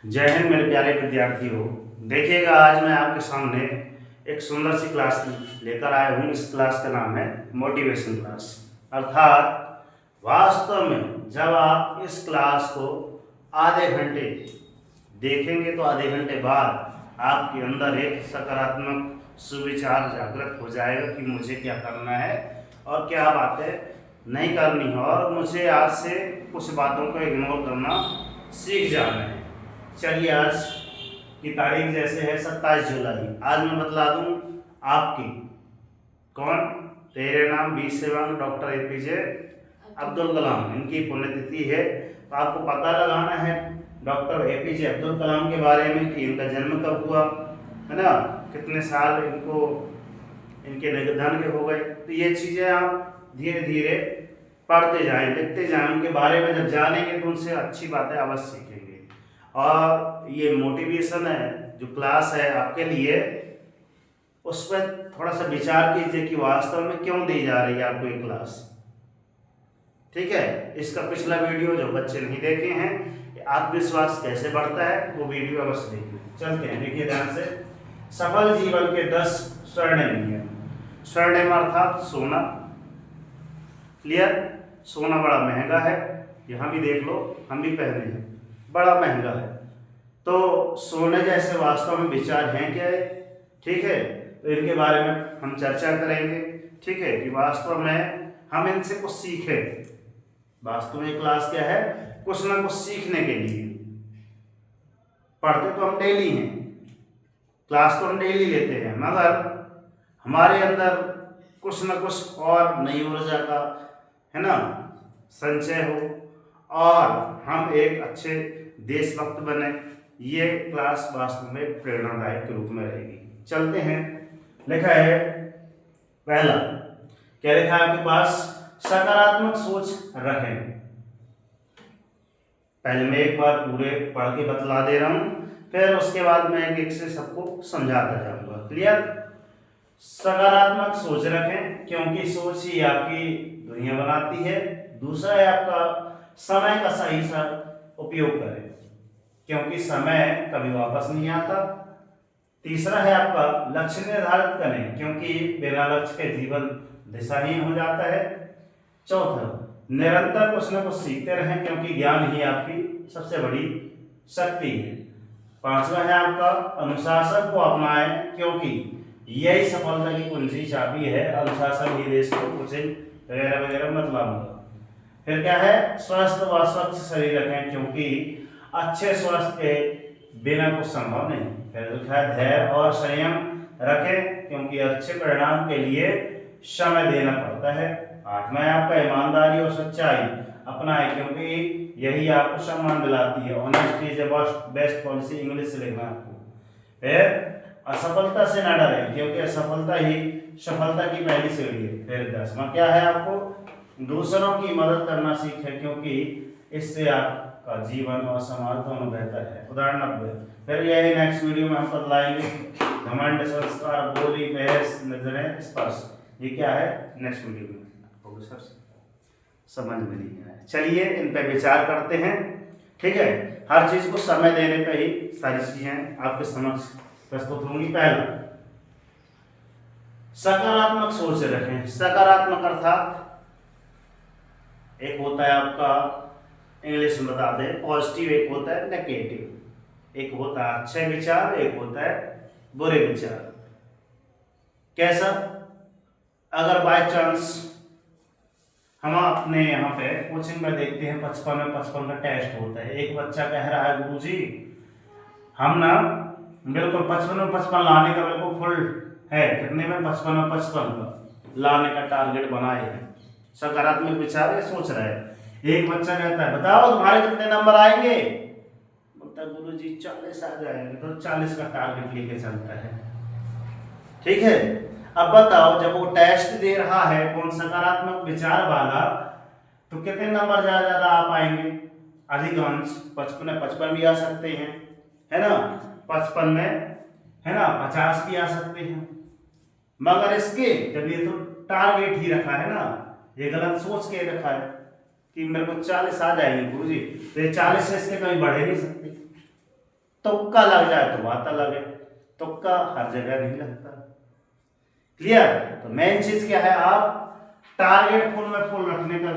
जय हिंद मेरे प्यारे विद्यार्थियों। देखिएगा, आज मैं आपके सामने एक सुंदर सी क्लास लेकर आया हूँ। इस क्लास का नाम है मोटिवेशन क्लास। अर्थात वास्तव में जब आप इस क्लास को आधे घंटे देखेंगे तो आधे घंटे बाद आपके अंदर एक सकारात्मक सुविचार जागृत हो जाएगा कि मुझे क्या करना है और क्या बातें नहीं करनी है, और मुझे आज से कुछ बातों को इग्नोर करना सीख जाना है। चलिए, आज की तारीख जैसे है 27 जुलाई। आज मैं बतला दूं आपकी कौन, तेरे नाम 20 डॉक्टर एपीजे अब्दुल कलाम, इनकी पुण्यतिथि है। तो आपको पता लगाना है डॉक्टर एपीजे अब्दुल कलाम के बारे में कि इनका जन्म कब हुआ, है ना, कितने साल इनको इनके निधन के हो गए। तो ये चीज़ें आप धीरे धीरे पढ़ते जाएं, लिखते जाएं। उनके बारे में जब जानेंगे तो उनसे अच्छी बातें अवश्य सीखेंगे। और ये मोटिवेशन है जो क्लास है आपके लिए, उस पर थोड़ा सा विचार कीजिए कि वास्तव में क्यों दी जा रही है आपको ये क्लास। ठीक है, इसका पिछला वीडियो जो बच्चे नहीं देखे हैं, आत्मविश्वास कैसे बढ़ता है, वो वीडियो अवश्य देखिए। चलते हैं, देखिए ध्यान से। सफल जीवन के 10 स्वर्णिम नियम। स्वर्णिम अर्थात सोना। क्लियर? सोना बड़ा महंगा है, यहाँ भी देख लो, हम भी पहने हैं, बड़ा महंगा है। तो सोने जैसे वास्तव में विचार हैं क्या? ठीक है, तो इनके बारे में हम चर्चा करेंगे। ठीक है, कि वास्तव में हम इनसे कुछ सीखें। वास्तव में क्लास क्या है? कुछ ना कुछ सीखने के लिए। पढ़ते तो हम डेली हैं, क्लास तो हम डेली लेते हैं, मगर हमारे अंदर कुछ ना कुछ और नई ऊर्जा का, है ना, संचय हो और हम एक अच्छे देशभक्त बने। ये क्लास वास्तव में प्रेरणादायक के रूप में रहेगी। चलते हैं, लिखा है पहला, क्या लिखा है आपके पास? सकारात्मक सोच रखें। पहले मैं एक बार पूरे पढ़ के बतला दे रहा हूं, फिर उसके बाद मैं एक एक से सबको समझाता जाऊंगा। क्लियर? सकारात्मक सोच रखें क्योंकि सोच ही आपकी दुनिया बनाती है। दूसरा है आपका समय का सही सा उपयोग करें क्योंकि समय कभी वापस नहीं आता। तीसरा है आपका लक्ष्य निर्धारित करें क्योंकि बिना लक्ष्य के जीवन दिशाहीन हो जाता है। चौथा, निरंतर कुछ न कुछ सीखते रहें क्योंकि ज्ञान ही आपकी सबसे बड़ी शक्ति है। पांचवा है आपका अनुशासन को अपनाएं क्योंकि यही सफलता की कुंजी चाबी है। अनुशासन ही देश को कोचिंग वगैरह वगैरह मतलब। फिर क्या है? स्वस्थ व स्वच्छ शरीर रखें क्योंकि अच्छे स्वास्थ्य के बिना कुछ संभव नहीं। फिर लिखा है धैर्य और संयम रखें क्योंकि अच्छे परिणाम के लिए समय देना पड़ता है। आठवां है आपका ईमानदारी और सच्चाई अपनाएं क्योंकि यही आपको सम्मान दिलाती है। Honesty is best policy, English से लिखना आपको। फिर असफलता से न डरें क्योंकि असफलता ही सफलता की पहली सीढ़ी है। फिर 10वां क्या है आपको? दूसरों की मदद करना सीखें क्योंकि इससे आपका जीवन और समाज दोनों बेहतर है। उदाहरण 90। फिर यही नेक्स्ट वीडियो में हम बतलाएंगे घमंड, संस्कार, बोली, बहस, नजरें, स्पर्श। ये क्या है? नेक्स्ट वीडियो में होगा सर, समझ में नहीं आया। चलिए, इन पे विचार करते हैं। ठीक है, हर चीज को समय देने पे ही सारी चीजें आपके समक्ष प्रस्तुत होंगी। पहला, सकारात्मक सोच रखें। सकारात्मक अर्थात एक होता है आपका, इंग्लिश में बता दें, पॉजिटिव, एक होता है नेगेटिव। एक होता है अच्छे विचार, एक होता है बुरे विचार। कैसा? अगर बाय चांस हम अपने यहाँ पे कोचिंग में देखते हैं 55 में 55 का टेस्ट होता है, एक बच्चा कह रहा है गुरुजी हम ना बिल्कुल 55 में 55 लाने का बिल्कुल फुल है, कितने में? 55 में 55 का लाने का टारगेट बनाए हैं। सकारात्मक विचार ये सोच रहा है। एक बच्चा कहता है बताओ तुम्हारे कितने नंबर आएंगे? बोलता है गुरुजी 40 आ जाएंगे। तो 40 का टारगेट लेके चलता है। ठीक है, अब बताओ जब वो टेस्ट दे रहा है कौन सकारात्मक विचार वाला, तो कितने नंबर ज्यादा ज्यादा आ पाएंगे? अधिकांश 55 में 55 भी आ सकते हैं, है ना, 55 में, है ना, 50 भी आ सकते हैं। मगर इसके जब ये तो टारगेट ही रखा है ना, ये गलत सोच के रखा है कि मेरे को 40 आ जाएंगे गुरुजी, तो ये 40 से इसके कहीं बढ़े नहीं सकते। तुक्का लग जाए तो बात अलग है, तुक्का हर जगह नहीं लगता। क्लियर? तो मेन चीज क्या है, आप टारगेट फुल में फुल रखने का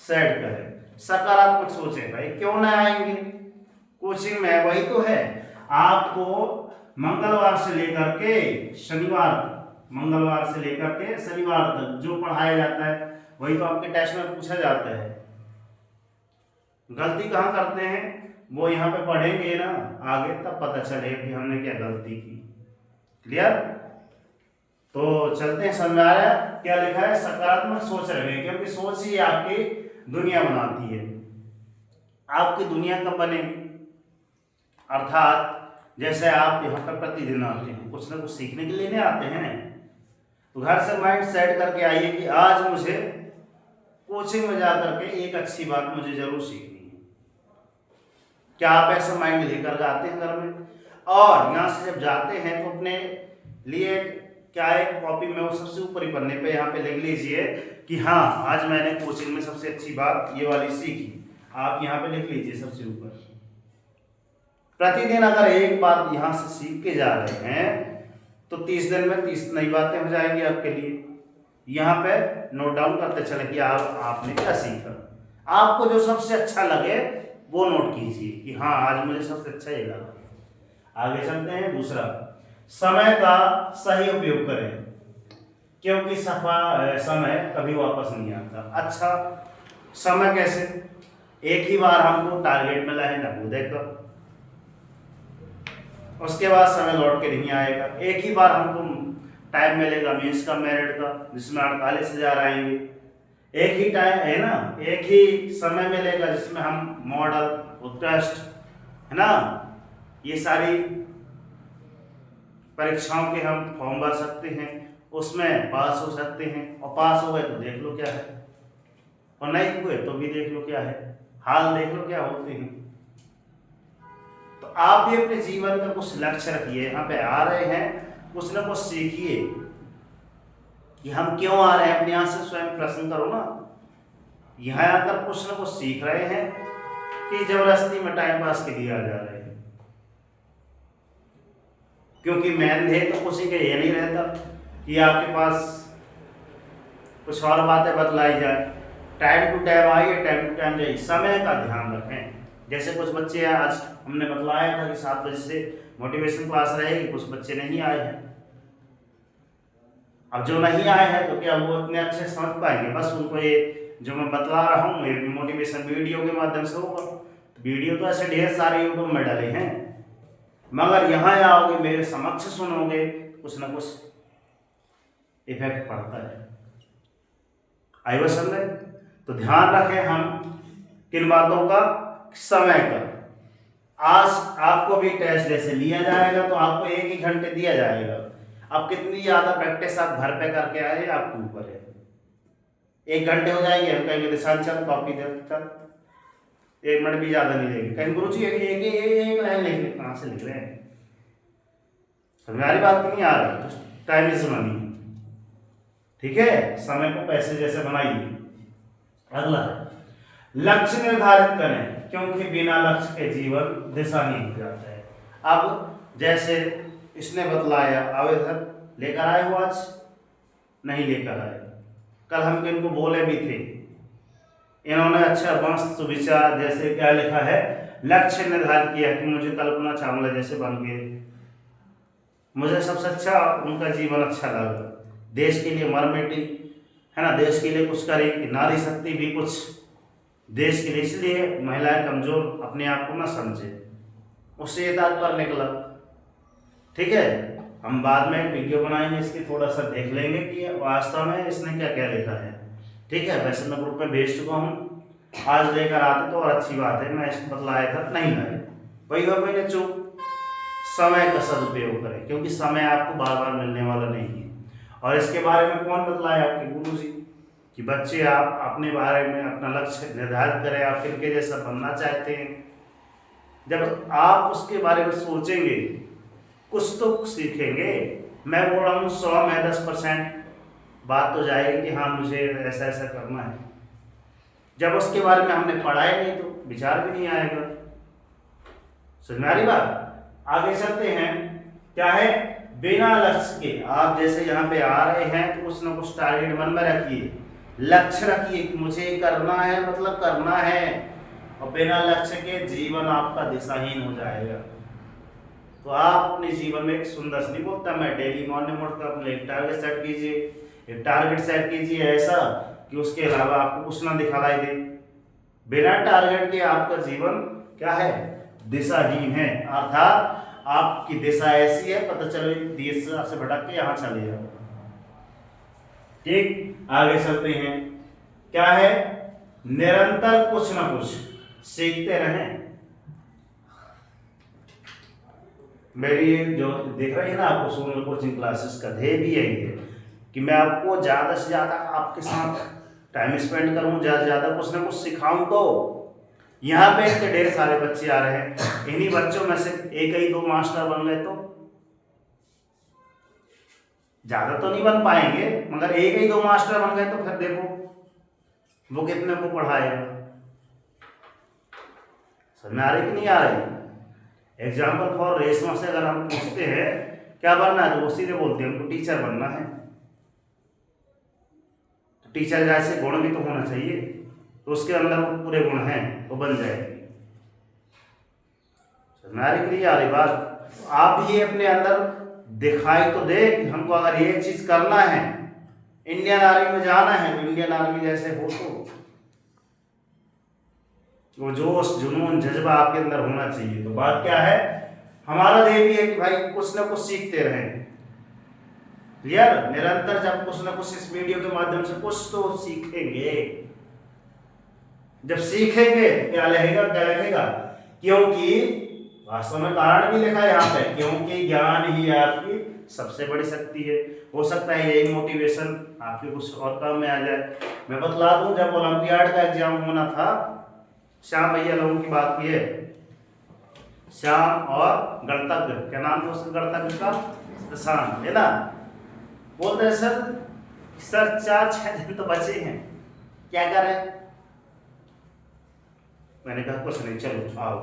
सेट करें, सकारात्मक सोचें। भाई क्यों ना आएंगे कोचिंग में, वही तो है। आपको मंगलवार से लेकर के शनिवार तक, मंगलवार से लेकर के शनिवार तक जो पढ़ाया जाता है वही तो आपके टेस्ट में पूछा जाता है। गलती कहाँ करते हैं वो यहाँ पे पढ़ेंगे ना आगे, तब पता चलेगा कि हमने क्या गलती की। क्लियर? तो चलते हैं, समझ आ रहा है क्या लिखा है? सकारात्मक सोच रखें, क्योंकि सोच ही आपकी दुनिया बनाती है। आपकी दुनिया कब बनेगी? अर्थात जैसे आप यहाँ पर प्रतिदिन आते हैं, कुछ ना कुछ सीखने के लिए नहीं आते हैं, तो घर से माइंड सेट करके आइए कि आज मुझे कोचिंग में जाकर के एक अच्छी बात मुझे जरूर सीखनी है। क्या आप ऐसा माइंड लेकर जाते हैं घर में? और यहाँ से जब जाते हैं तो अपने लिए क्या है, कॉपी में वो सबसे ऊपरी पन्ने पे यहाँ पे लिख लीजिए कि हाँ आज मैंने कोचिंग में सबसे अच्छी बात ये वाली सीखी। आप यहाँ पे लिख लीजिए सबसे ऊपर। प्रतिदिन अगर एक बात यहाँ से सीख के जा रहे हैं तो 30 दिन में 30 नई बातें हो जाएंगी आपके लिए। यहाँ पे नोट डाउन करते चले कि आपने क्या सीखा। आपको जो सबसे अच्छा लगे वो नोट कीजिए कि हाँ आज मुझे सबसे अच्छा ये लगा। आगे चलते हैं। दूसरा, समय का सही उपयोग करें, क्योंकि समय कभी वापस नहीं आता। अच्छा, समय कैसे? एक ही बार हमको टारगेट मिला है नवोदय का, उसके बाद समय लौट के नहीं आएगा। एक ही बार हमको टाइम मिलेगा मेंस का, मेरिट का, जिसमें 48,000 आएंगे। एक ही टाइम है ना, एक ही समय मिलेगा जिसमें हम मॉडल, उत्कृष्ट, है ना, ये सारी परीक्षाओं के हम फॉर्म भर सकते हैं, उसमें पास हो सकते हैं। और पास हो गए तो देख लो क्या है, और नहीं हुए तो भी देख लो क्या है, हाल देख लो क्या होते हैं। तो आप भी अपने जीवन का कुछ लक्ष्य रखिए। यहाँ पे आ रहे हैं, कुछ ना कुछ सीखिए कि हम क्यों आ रहे हैं। अपने यहाँ से स्वयं प्रश्न करो ना, यहाँ आकर कुछ ना कुछ सीख रहे हैं कि जबरदस्ती में टाइम पास के लिए आ जा रहे हैं। क्योंकि मेन ध्येय तो किसी का ये नहीं रहता कि आपके पास कुछ और बातें बतलाई जाए। टाइम टू टाइम आइए, टाइम टू टाइम जाइए, समय का ध्यान रखें। जैसे कुछ बच्चे आज हमने बतलाया था कि 7 बजे से मोटिवेशन क्लास रहेगी, कुछ बच्चे नहीं आए हैं। अब जो नहीं आए हैं तो क्या वो इतने अच्छे समझ पाएंगे? बस उनको ये जो मैं बतला रहा हूँ ये मोटिवेशन वीडियो के माध्यम से होगा। तो वीडियो तो ऐसे ढेर सारे यूट्यूब में डाले हैं, मगर यहाँ आओगे मेरे समक्ष सुनोगे, कुछ ना कुछ इफेक्ट पड़ता है। आई बात समझ? तो ध्यान रखें हम किन बातों का? समय का। आज आपको भी टेस्ट जैसे लिया जाएगा तो आपको 1 ही घंटे दिया जाएगा। अब कितनी ज्यादा प्रैक्टिस आप घर पे करके आए आपके ऊपर है। 1 घंटे हो जाएंगे, हम कहेंगे निशान चल कॉपी दे, चल 1 मिनट भी ज्यादा नहीं लेंगे। कहीं गुरुजी एक लाइन लिख ले, कहाँ से लिख रहे हैं? हमारी बात नहीं आ रही। टाइम इज मनी, ठीक है? समय को पैसे जैसे बनाइए। अगला, लक्ष्य निर्धारित करें, क्योंकि बिना लक्ष्य के जीवन दिशाहीन हो जाता है। अब जैसे इसने बतलाया, आवेदन लेकर आए हो आज? नहीं लेकर आए। कल हम इनको बोले भी थे, इन्होंने अच्छा मस्त सुविचार, जैसे क्या लिखा है, लक्ष्य निर्धारित किया कि मुझे कल्पना चावला जैसे बन के, मुझे सबसे अच्छा उनका जीवन अच्छा लगा। देश के लिए मर मिटी, है ना, देश के लिए कुछ करे, कि नारी शक्ति भी कुछ देश के लिए। इसलिए महिलाएं कमजोर अपने आप को ना समझे, उससे ये तात्पर्य निकला। ठीक है, हम बाद में एक वीडियो बनाएंगे इसकी, थोड़ा सा देख लेंगे कि वास्तव में इसने क्या क्या लिखा है। ठीक है, वैसे मैं ग्रुप में भेज चुका हूँ, आज लेकर आते तो और अच्छी बात है। मैं इसको बतलाया था, नहीं लाए, वही हो मैंने चुप। समय का सदुपयोग करें, क्योंकि समय आपको बार बार मिलने वाला नहीं है। और इसके बारे में कौन बतलाया? आपके गुरु जी। कि बच्चे आप अपने बारे में अपना लक्ष्य निर्धारित करें, आप किनके जैसा बनना चाहते हैं। जब आप उसके बारे में सोचेंगे कुछ तो सीखेंगे। मैं बोल रहा हूँ 100 में 10% बात तो जाएगी कि हाँ मुझे ऐसा ऐसा करना है। जब उसके बारे में हमने पढ़ा ही नहीं तो विचार भी नहीं आएगा। समझ में आ रही बात। आगे चलते हैं, क्या है, बिना लक्ष्य के। आप जैसे यहाँ पे आ रहे हैं तो कुछ ना कुछ टारगेट मन में रखिए, लक्ष्य रखिए कि मुझे करना है, मतलब करना है। और बिना लक्ष्य के जीवन आपका दिशाहीन हो जाएगा। तो आप अपने जीवन में एक सुंदर से, नहीं बोलता मैं, डेली मॉर्निंग उठकर अपने एक टारगेट सेट कीजिए, एक टारगेट सेट कीजिए ऐसा कि उसके अलावा आपको कुछ ना दिखाई दे। बिना टारगेट के आपका जीवन क्या है, दिशाहीन है, अर्थात आपकी दिशा ऐसी है, पता चलो दिशा से भटक के यहाँ चले जाओ। ठीक, आगे चलते हैं, क्या है, निरंतर कुछ ना कुछ सीखते रहें। मेरी जो देख रही है ना आपको सोनल कोचिंग क्लासेस का ध्येय भी यही है कि मैं आपको ज़्यादा से ज़्यादा आपके साथ टाइम स्पेंड करूँ, ज़्यादा से ज़्यादा कुछ ना कुछ सिखाऊं। तो यहाँ पे इतने ढेर सारे बच्चे आ रहे हैं, इन्हीं बच्चों में से एक ही दो मास्टर बन गए तो ज़्यादा तो नहीं बन पाएंगे, मगर एक ही दो मास्टर बन गए तो फिर देखो वो कितने को पढ़ाएगा। समझ में आ रही कि नहीं आ रही। एग्जाम्पल फॉर रेशमा से अगर हम पूछते हैं क्या बनना है तो वो सीधे बोलते हैं हमको टीचर बनना है। तो टीचर जैसे गुण भी तो होना चाहिए, तो उसके अंदर वो पूरे गुण हैं, वो बन जाएगी। समझ में आ रही कि नहीं आ रही बात। आप भी अपने अंदर दिखाई तो दे कि हमको अगर ये चीज करना है, इंडियन आर्मी में जाना है तो इंडियन आर्मी जैसे हो, तो वो जोश जुनून जज्बा आपके अंदर होना चाहिए। तो बात क्या है, हमारा ध्येय भी है कि भाई कुछ ना कुछ सीखते रहें। क्लियर, निरंतर जब कुछ ना कुछ इस वीडियो के माध्यम से कुछ तो सीखेंगे। जब सीखेंगे क्या लगेगा, क्या लगेगा, क्योंकि वास्तव में कारण भी लिखा है यहाँ पे, क्योंकि ज्ञान ही आपकी सबसे बड़ी शक्ति है। हो सकता है यही मोटिवेशन आपके कुछ और काम में आ जाए। मैं बतला दूं, जब ओलंपियाड का एग्जाम होना था, श्याम भैया लोगों की बात की है, श्याम और गणतज्ञ, क्या नाम था उसके गणतज्ञ का, प्रशांत है ना, बोलते हैं सर 4-6 दिन तो बचे हैं, क्या करें। मैंने कहा कुछ नहीं, चलो आओ।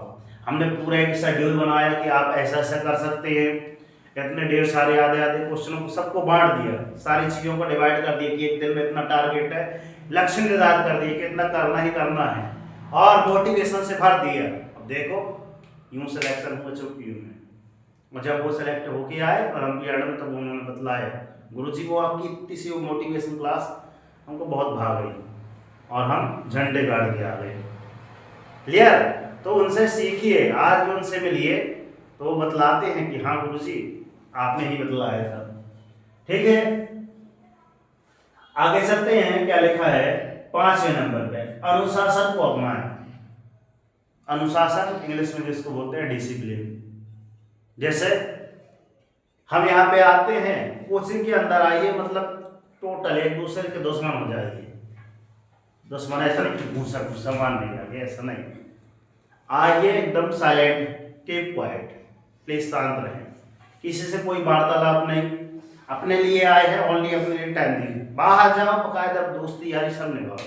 हमने पूरा एक शेड्यूल बनाया कि आप ऐसा ऐसा कर सकते हैं, इतने ढेर सारे आधे आधे क्वेश्चनों को सबको बांट दिया, सारी चीज़ों को डिवाइड कर दिया कि एक दिन में इतना टारगेट है, लक्ष्य निर्धारित कर दिए कि इतना करना ही करना है, और मोटिवेशन से भर दिया। अब देखो यूं सिलेक्शन हो चुकी हूँ मैं, और जब वो सिलेक्ट होके आए ओलंपियाड में तब उन्होंने बतलाया, गुरुजी वो आपकी इतनी सी वो मोटिवेशन क्लास हमको बहुत भाग गई और हम झंडे गाड़ के आ गए। क्लियर, तो उनसे सीखिए, आज भी उनसे मिलिए तो वो बतलाते हैं कि हाँ गुरुजी आपने ही बतलाया था। ठीक है, आगे चलते हैं, क्या लिखा है 5वें नंबर पे, अनुशासन को अपनाएं। अनुशासन इंग्लिश में जिसको बोलते हैं डिसिप्लिन। जैसे हम यहाँ पे आते हैं, कोचिंग के अंदर आइए, मतलब टोटल एक दूसरे के दुश्मन हो जाइए। दुश्मन ऐसा नहीं घूसा घूसा मान नहीं जाएंगे, ऐसा नहीं। आइए एकदम साइलेंट, कीप क्वाइट, प्लीज शांत रहें, किसी से कोई वार्तालाप नहीं, अपने लिए आए हैं, ओनली अपने लिए टाइम दीजिए। बाहर जाओ बकायदा दोस्ती यारी सब निभाओ,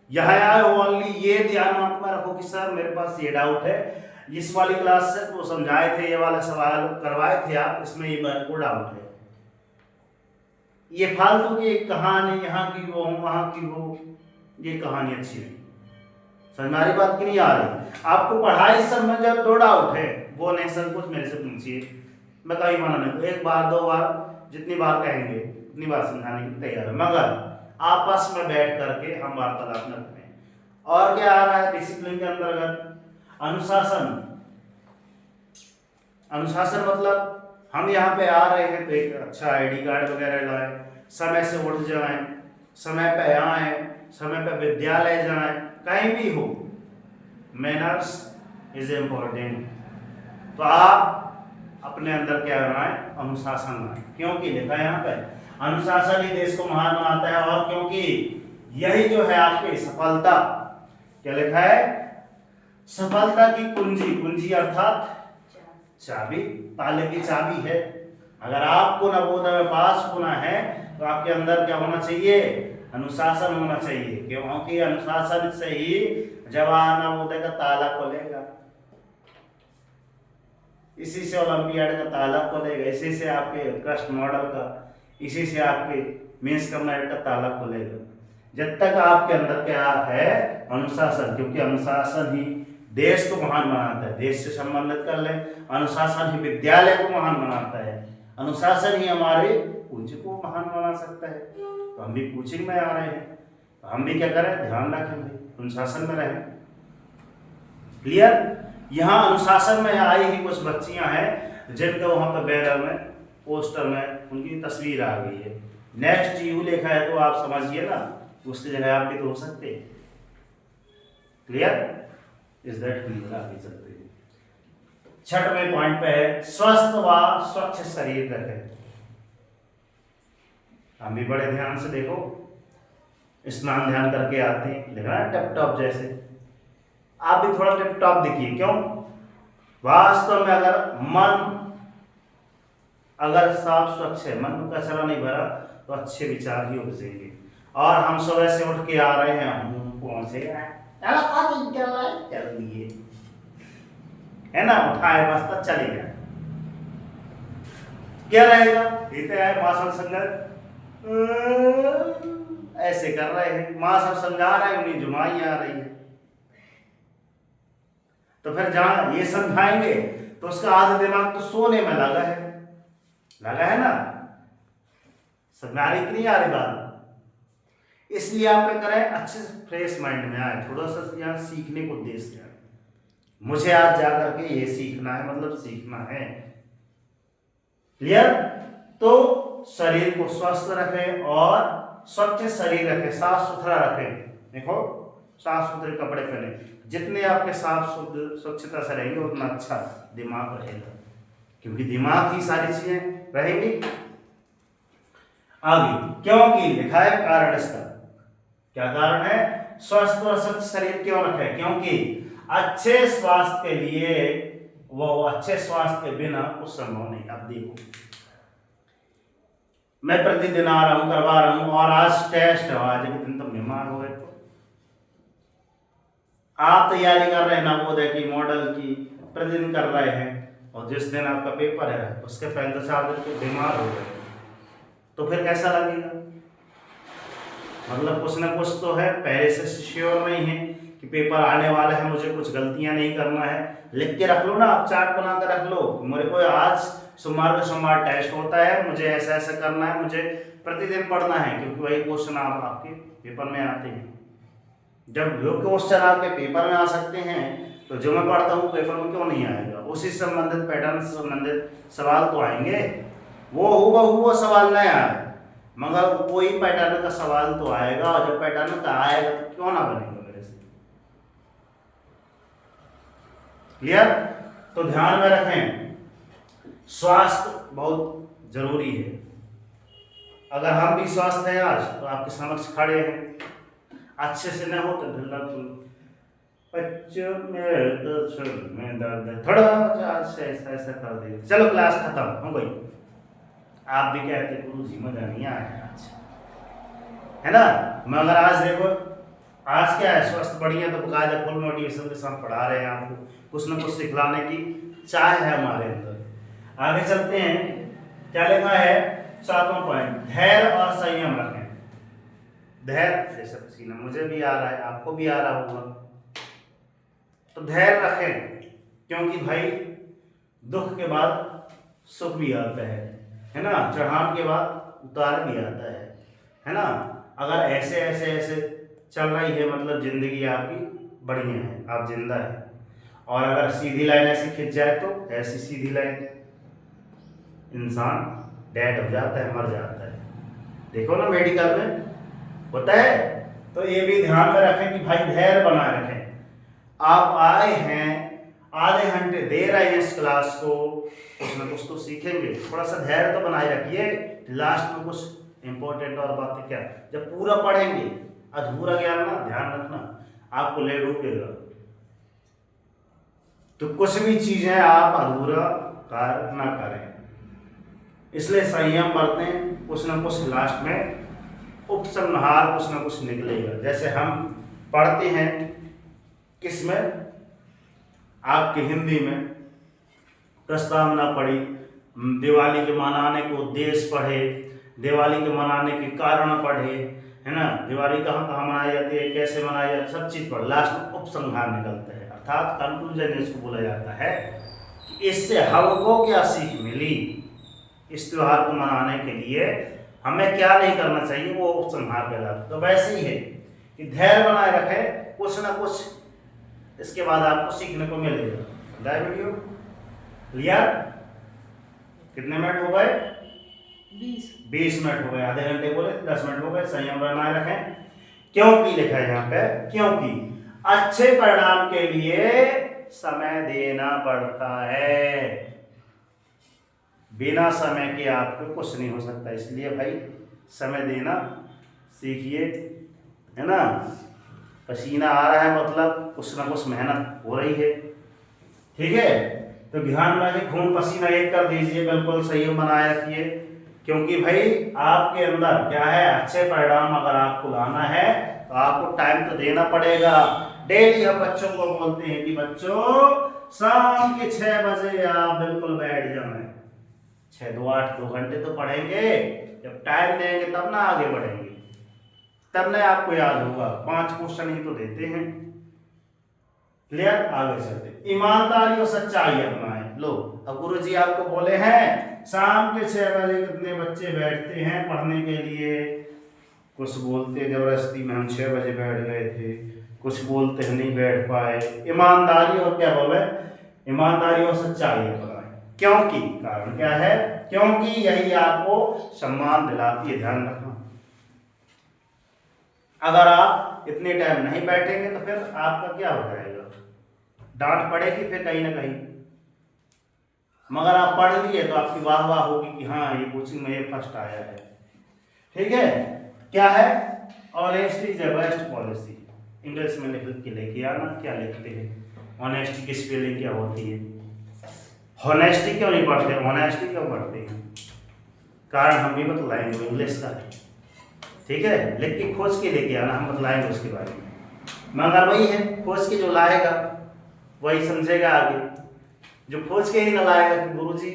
यहाँ आए ओनली ये ध्यान में रखो कि सर मेरे पास ये डाउट है, इस वाली क्लास से तो समझाए थे, ये वाला सवाल करवाए थे आप, इसमें ये मेरे को डाउट है। ये फालतू की कहानी, यहाँ की वो वहाँ की वो, ये कहानी अच्छी नहीं। समझ में आ रही बात की नहीं आ रही। आपको पढ़ाई सब में जब दो डाउट है, वो नहीं सर कुछ मेरे से पूछिए, मैं कहीं मना नहीं, तो 1 बार 2 बार जितनी बार कहेंगे उतनी बार समझाने की तैयार है, मगर आपस में बैठ करके हम वार्तालाप न करें। और क्या आ रहा है डिसिप्लिन के अंतर्गत, अनुशासन। अनुशासन मतलब हम यहाँ पे आ रहे हैं तो एक अच्छा आईडी कार्ड वगैरह लाएं, समय से उठ जाएं, समय पे आए, समय पे विद्यालय जाएं, कहीं भी हो, मैनर्स इज इम्पोर्टेंट। तो आप अपने अंदर क्या बनाए, अनुशासन लाएं, क्योंकि लिखा है यहाँ पे अनुशासन ही देश को महान बनाता है, और क्योंकि यही जो है आपकी सफलता, क्या लिखा है, सफलता की कुंजी, कुंजी अर्थात चाबी, ताले की चाबी है। अगर आपको नवोदय में पास होना है तो आपके अंदर क्या होना चाहिए, अनुशासन होना चाहिए, क्योंकि अनुशासन से ही जवाहर नवोदय का ताला खुलेगा। इसी से ओलंपियाड का ताला खुलेगा, इसी से आपके क्रस्ट मॉडल का, इसी से आपके मेंस कम्बाइंड का ताला खुलेगा। जब तक आपके अंदर क्या है अनुशासन, क्योंकि अनुशासन ही देश को महान बनाता है। देश से संबंधित कर ले, अनुशासन ही विद्यालय को महान बनाता है, अनुशासन ही हमारे कोचिंग को महान बना सकता है। तो हम भी कोचिंग में आ रहे हैं, तो हम भी क्या करें, ध्यान रखें भाई, अनुशासन में रहें। क्लियर? यहाँ अनुशासन में आई ही कुछ बच्चियां हैं जिनका वहां पर बैनर में, पोस्टर में उनकी तस्वीर आ गई है। नेक्स्ट यू लिखा है तो आप समझिए ना, उसकी जगह आप भी तो हो सकते हैं। क्लियर? Is that clear? आगे चलते हैं। छठवें पॉइंट पे है स्वस्थ व स्वच्छ शरीर रखें। हम भी बड़े ध्यान से देखो, स्नान ध्यान करके आते हैं, लिख रहा है टिप टॉप जैसे, आप भी थोड़ा टिप टॉप दिखिए। क्यों? वास्तव में अगर साफ स्वच्छ है, मन में कचरा नहीं भरा, तो अच्छे विचार ही उपजेंगे। और हम सुबह से उठ के आ रहे हैं, हम पहुंचे चल दिए, है ना, उठाए बस तक चले गए, क्या रहेगा? इतने आए मां संगत ऐसे कर रहे हैं, मां सब समझा रहे हैं, उन्हें जुमाई आ रही है। तो फिर जहां ये समझाएंगे तो उसका आधा दिमाग तो सोने में लगा है ना, समझ आ रही कि नहीं आ रही बात? इसलिए आप क्या करें, अच्छे से फ्रेश माइंड में आए, थोड़ा सा यहाँ सीखने को उद्देश्य है। मुझे आज जाकर के ये सीखना है, मतलब सीखना है। क्लियर? तो शरीर को स्वस्थ रखें और स्वच्छ शरीर रखें, साफ सुथरा रखें। देखो, साफ सुथरे कपड़े पहने, जितने आपके साफ स्वच्छता से रहेंगे उतना अच्छा दिमाग रहेगा, क्योंकि दिमाग ही सारी चीजें रहेंगी। आगे क्योंकि लिखा है कारण इसका, क्या कारण है? स्वस्थ और स्वच्छ शरीर क्यों रखें? क्योंकि अच्छे स्वास्थ्य के लिए, वो अच्छे स्वास्थ्य के बिना कुछ संभव नहीं। अब देखो, मैं प्रतिदिन आ रहा हूं, करवा रहा हूं, और आज टेस्ट है, आज के दिन तुम बीमार हो गए, तो आप तैयारी कर रहे हैं नवोदय की, मॉडल की, प्रतिदिन कर रहे हैं, और जिस दिन आपका पेपर है उसके पहले 4 दिन बीमार हो गए, तो फिर कैसा लगेगा? मतलब कुछ ना कुछ तो है, पहले से श्योर नहीं है कि पेपर आने वाला है, मुझे कुछ गलतियां नहीं करना है। लिख के रख लो ना, आप चार्ट बना कर रख लो, मेरे को आज सोमवार टेस्ट होता है, मुझे ऐसा ऐसा करना है, मुझे प्रतिदिन पढ़ना है, क्योंकि वही क्वेश्चन आपके पेपर में आते हैं। जब वो क्वेश्चन आपके पेपर में आ सकते हैं, तो जो मैं पढ़ता हूँ पेपर में क्यों नहीं आएगा? उसी संबंधित पैटर्न से संबंधित सवाल तो आएंगे, वो हुआ सवाल नहीं आए, मगर कोई पैटर्न का सवाल तो आएगा, और जब पैटर्न का आएगा तो क्यों ना बनेगा मेरे से। क्लियर? तो ध्यान में रखें, स्वास्थ्य बहुत जरूरी है। अगर हम भी स्वस्थ हैं आज, तो आपके समक्ष खड़े हैं, अच्छे से न हो तो में दर्द थोड़ा ऐसा कर दे, चलो क्लास खत्म हो गई। आप भी कहते गुरु जी मजा नहीं आया आज, है ना? मगर आज देखो, आज क्या है, स्वस्थ बढ़िया, तो कायदा फुल मोटिवेशन के साथ पढ़ा रहे हैं आपको, कुछ न कुछ सिखलाने की चाह है हमारे अंदर। आगे चलते हैं, क्या लिखा है 7वां पॉइंट, धैर्य और संयम रखें। धैर्य, जैसे पसीना मुझे भी आ रहा है, आपको भी आ रहा होगा, तो धैर्य रखें, क्योंकि भाई दुख के बाद सुख भी आता है ना, चढ़ाव के बाद उतार भी आता है ना। अगर ऐसे चल रही है, मतलब जिंदगी आपकी बढ़िया है, आप जिंदा है, और अगर सीधी लाइन ऐसे खिंच जाए, तो ऐसी सीधी लाइन इंसान डेड हो जाता है, मर जाता है। देखो ना मेडिकल में होता है। तो ये भी ध्यान में रखें कि भाई धैर्य बनाए रखें। आप आए हैं, आधे घंटे दे रहे हैं इस क्लास को, कुछ ना कुछ तो सीखेंगे, थोड़ा सा धैर्य तो बनाए रखिए। लास्ट में कुछ इंपॉर्टेंट और बातें क्या, जब पूरा पढ़ेंगे, अधूरा ज्ञान ना, ध्यान रखना, आपको ले डूबेगा। तो कुछ भी चीजें आप अधूरा कार्य ना करें, इसलिए संयम बरतें, कुछ ना कुछ लास्ट में उपसंहार कुछ ना कुछ निकलेगा। जैसे हम पढ़ते हैं किसमें, आपके हिंदी में प्रस्तावना पढ़ी, दिवाली के मनाने के उद्देश्य पढ़े, दिवाली के मनाने के कारण पढ़े, है ना, दिवाली कहाँ कहाँ मनाई जाती है, कैसे मनाई जाती है, सब चीज़ पढ़। लास्ट में उपसंहार निकलता है, अर्थात कंक्लूजन इसको बोला जाता है कि इससे हमको क्या सीख मिली, इस त्यौहार को मनाने के लिए हमें क्या नहीं करना चाहिए, वो उपसंहार कहलाता है। तो वैसे ही है कि धैर्य बनाए रखे, कुछ ना कुछ इसके बाद आपको सीखने को मिलेगा। Video clear? कितने मिनट हो गए? 20 मिनट हो गए। आधे घंटे बोले 10 मिनट हो गए। संयम बनाए रखें। क्योंकि लिखा है यहाँ पे, क्योंकि अच्छे परिणाम के लिए समय देना पड़ता है, बिना समय के आपको कुछ नहीं हो सकता। इसलिए भाई समय देना सीखिए, है ना। पसीना आ रहा है मतलब कुछ ना कुछ मेहनत हो रही है, ठीक है। तो ध्यान रखिए, खून पसीना एक कर दीजिए, बिल्कुल संयम बनाए रखिए। क्योंकि भाई आपके अंदर क्या है, अच्छे परिणाम अगर आपको लाना है तो आपको टाइम तो देना पड़ेगा। डेली हम बच्चों को बोलते हैं कि बच्चों शाम के 6 बजे आप बिल्कुल बैठ जाएं। 6 2 8 2 घंटे तो पढ़ेंगे, जब टाइम देंगे तब ना आगे बढ़ेंगे, तब ना आपको याद होगा। 5 क्वेश्चन ही तो देते हैं। क्लियर? आगे चलते। ईमानदारी और सच्चाई अपनाएं। लो, अब गुरुजी आपको बोले हैं शाम के 6 बजे कितने बच्चे बैठते हैं पढ़ने के लिए। कुछ बोलते जबरदस्ती में हम 6 बजे बैठ गए थे, कुछ बोलते हैं नहीं बैठ पाए। ईमानदारी और क्या बोले, ईमानदारी और सच्चाई अपनाएं। क्योंकि कारण क्या है, क्योंकि यही आपको सम्मान दिलाती है। ध्यान रखना, अगर आप इतने टाइम नहीं बैठेंगे तो फिर आपका क्या हो जाएगा, डांट पड़ेगी फिर कहीं ना कहीं। मगर आप पढ़ लिए तो आपकी वाह वाह होगी कि हाँ ये कोचिंग में ये फर्स्ट आया है, ठीक है। क्या है, honesty is the best policy. English में लिख के लेके आना, क्या लिखते हैं, ऑनेस्टी की स्पेलिंग क्या होती है। हॉनेस्टी क्यों नहीं पढ़ते, ऑनेस्टी क्यों पढ़ते हैं, कारण हम भी बतलाएंगे, इंग्लिश का है, ठीक है। लिख के खोज के लेके आना, हम बतलाएंगे उसके बारे में। मगर वही है, खोज के जो लाएगा वही समझेगा आगे। जो खोज के ही ना लाएगा कि गुरुजी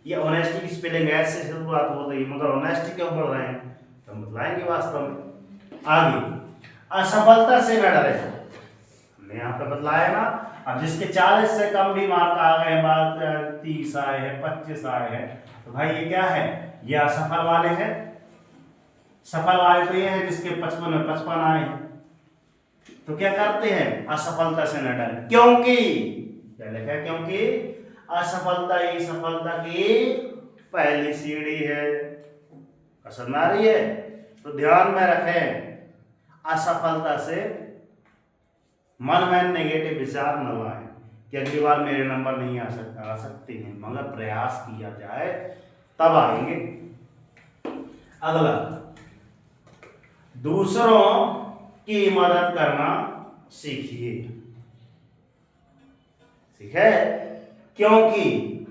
ये ऑनेस्टी की स्पेलिंग ऐसे शुरुआत हो रही, मगर ऑनेस्टी क्यों पढ़ रहे हैं, तो हम बतलाएंगे वास्तव में आगे। असफलता से न डरे, हमने यहाँ पे बतलाया ना। अब जिसके 40 से कम भी मार्क आ गए, बात 30 आए हैं, 25 आए हैं, तो भाई ये क्या है, ये असफल वाले हैं। सफल वाले तो ये है जिसके 55 में 55 आए हैं। तो क्या करते हैं, असफलता से न डरे। क्योंकि क्या लिखा है, क्योंकि असफलता ही सफलता की पहली सीढ़ी है। समझ आ रही है? तो ध्यान में रखें, असफलता से मन में नेगेटिव विचार न लाएं कि अगली बार मेरे नंबर नहीं आ सकते हैं, मगर प्रयास किया जाए तब आएंगे। अगला, दूसरों की मदद करना सीखिए, ठीक है। क्योंकि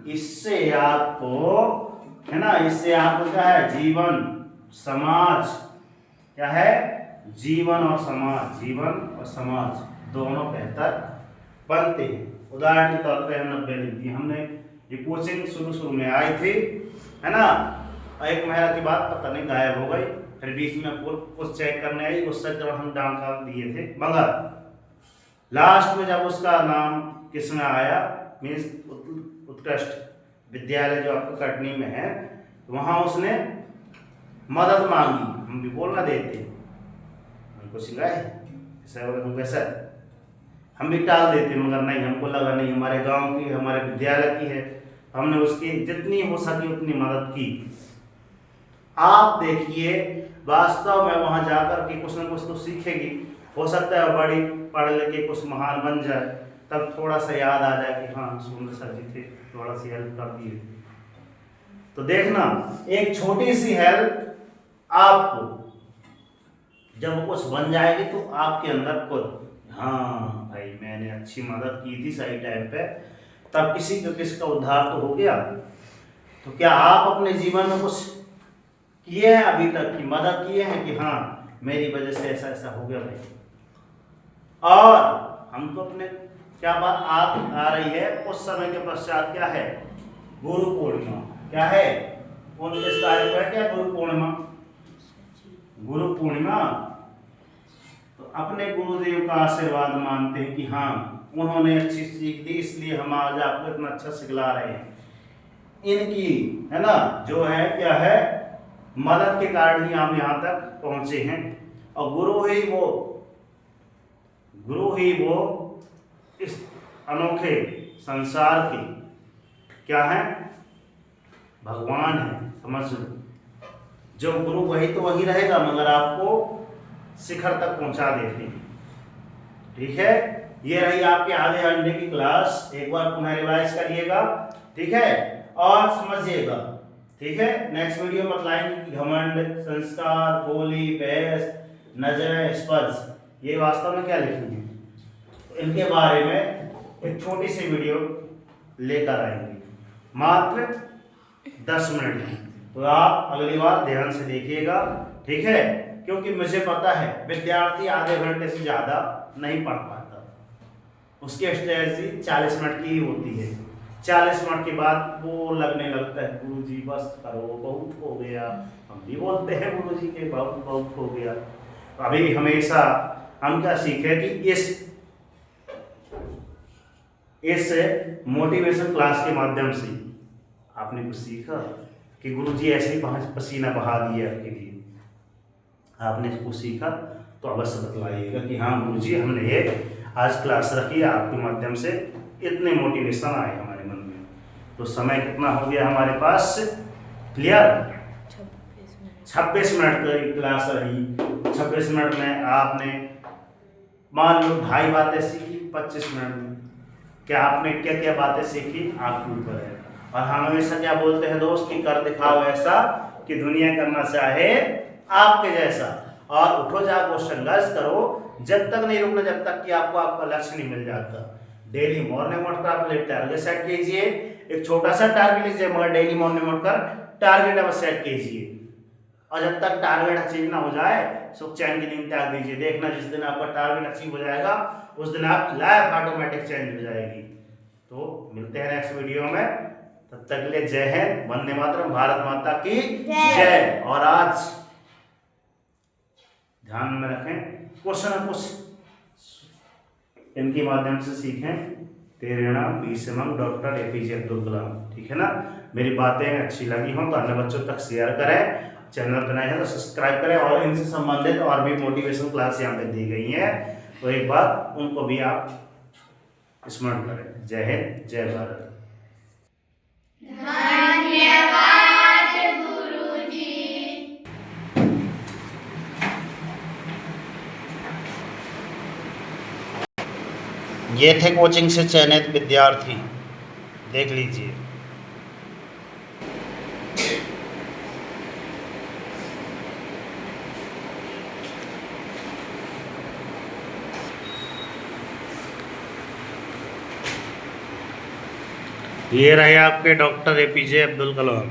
इससे आपको, है ना, इससे आपको क्या है, जीवन समाज, क्या है, जीवन और समाज, जीवन और समाज दोनों बेहतर बनते हैं। उदाहरण के तौर पे हम 90 लिख दिए हमने। ये कोचिंग शुरू में आई थी, है ना, एक महीना के बाद पता नहीं गायब हो गई, फिर बीच में कुछ चेक करने आई, उससे जब हम डाउन दिए थे, मगर लास्ट में जब उसका नाम किसमें आया, मीन्स उत्कृष्ट विद्यालय जो आपको कटनी में है, तो वहाँ उसने मदद मांगी। हम भी बोलना देते, हमको सिखाए वैसा हम भी टाल देते, मगर नहीं, हमको लगा नहीं हमारे गांव की, हमारे विद्यालय की है, हमने उसकी जितनी हो सकी उतनी मदद की। आप देखिए, वास्तव में वहाँ जाकर के कुछ न कुछ तो सीखेगी। हो सकता है बड़ी पढ़ लेके कुछ महान बन जाए, तब थोड़ा सा याद आ जाए कि हाँ सुंदर सर जी थे, थोड़ा सी हेल्प कर दिए। तो देखना, एक छोटी सी हेल्प आपको जब कुछ बन जाएगी तो आपके अंदर खुद, हाँ भाई मैंने अच्छी मदद की थी सही टाइम पे, तब किसी का उद्धार तो हो गया। तो क्या आप अपने जीवन में कुछ किए हैं अभी तक की मदद किए हैं कि हाँ मेरी वजह से ऐसा ऐसा हो गया भाई। और हमको अपने क्या बात आ रही है, उस समय के पश्चात क्या है गुरु पूर्णिमा क्या है? 29 तारीख को है क्या गुरु पूर्णिमा? गुरु पूर्णिमा। तो अपने गुरुदेव का आशीर्वाद मानते हैं कि हाँ उन्होंने अच्छी सीख दी, इसलिए हम आज आपको इतना अच्छा सिखला रहे हैं। इनकी है ना जो है क्या है मदद के कारण ही हम यहाँ तक पहुंचे हैं। और गुरु ही वो इस अनोखे संसार के क्या है? भगवान है, समझ लो। जो गुरु वही तो वही रहेगा, मगर आपको शिखर तक पहुंचा देते हैं। ठीक है, ये रही आपके आधे घंटे की क्लास। एक बार पुनः रिवाइज करिएगा, ठीक है, और समझिएगा। ठीक है, नेक्स्ट वीडियो में बताएंगे कि घमंड, संस्कार, बोली, बहस, नजर, स्पर्श ये वास्तव में क्या लिखी है, तो इनके बारे में एक छोटी सी वीडियो लेकर आएंगे, मात्र 10 मिनट की। तो आप अगली बार ध्यान से देखिएगा, ठीक है, क्योंकि मुझे पता है विद्यार्थी आधे घंटे से ज़्यादा नहीं पढ़ पाता। उसकी स्ट्रेटजी 40 मिनट की ही होती है। 40 मिनट के बाद वो लगने लगता है गुरुजी बस करो, बहुत हो गया। हम भी बोलते हैं गुरुजी के बहुत हो गया। तो अभी हमेशा हम क्या सीखे कि इस मोटिवेशन क्लास के माध्यम से आपने कुछ सीखा कि गुरुजी ऐसे ही पसीना बहा दिए आपके लिए, आपने कुछ सीखा तो अवश्य बतलाइएगा कि हाँ गुरुजी हमने ये आज क्लास रखी, आपके माध्यम से इतने मोटिवेशन आए हमारे मन में। तो समय कितना हो गया हमारे पास? क्लियर? 26 मिनट की क्लास रही। 26 मिनट में आपने मान लो 2.5 बातें सीखी 25 मिनट में। क्या आपने क्या क्या बातें सीखी आपके ऊपर है। और हम हमेशा क्या बोलते हैं दोस्त कि कर दिखाओ ऐसा कि दुनिया करना चाहे आपके जैसा। और उठो जागो संघर्ष करो, जब तक नहीं रुकना जब तक कि आपको आपका लक्ष्य नहीं मिल जाता। डेली मॉर्निंग उठकर आप टारगेट सेट कीजिए, एक छोटा सा टारगेट लीजिए, मगर डेली मॉर्निंग उठकर टारगेट अवश्य सेट कीजिए। और जब तक टारगेट अचीव ना हो जाए सुख चैन की नींद त्याग दीजिए। देखना जिस दिन आपका टारगेट अचीव हो जाएगा उस दिन आपकी लाइफ ऑटोमेटिक चेंज हो जाएगी। तो मिलते हैं नेक्स्ट वीडियो में, तब तक के लिए जय हिंद, वंदे मातरम, भारत माता की जय। और आज ध्यान में रखें क्वेश्चन कुछ इनके माध्यम से सीखें। तेरे नाम बीसमंग डॉक्टर APJ अब्दुल कलाम। ठीक है ना, मेरी बातें अच्छी लगी हों तो अन्य बच्चों तक शेयर करें, चैनल पर नए हैं तो सब्सक्राइब करें, और इनसे संबंधित और भी मोटिवेशन क्लास यहाँ पे दी गई हैं तो एक बार उनको भी आप स्मरण करें। जय हिंद, जय भारत। धन्यवाद गुरुजी। ये थे कोचिंग से चयनित विद्यार्थी, देख लीजिए। ये रहे आपके डॉक्टर APJ अब्दुल कलाम।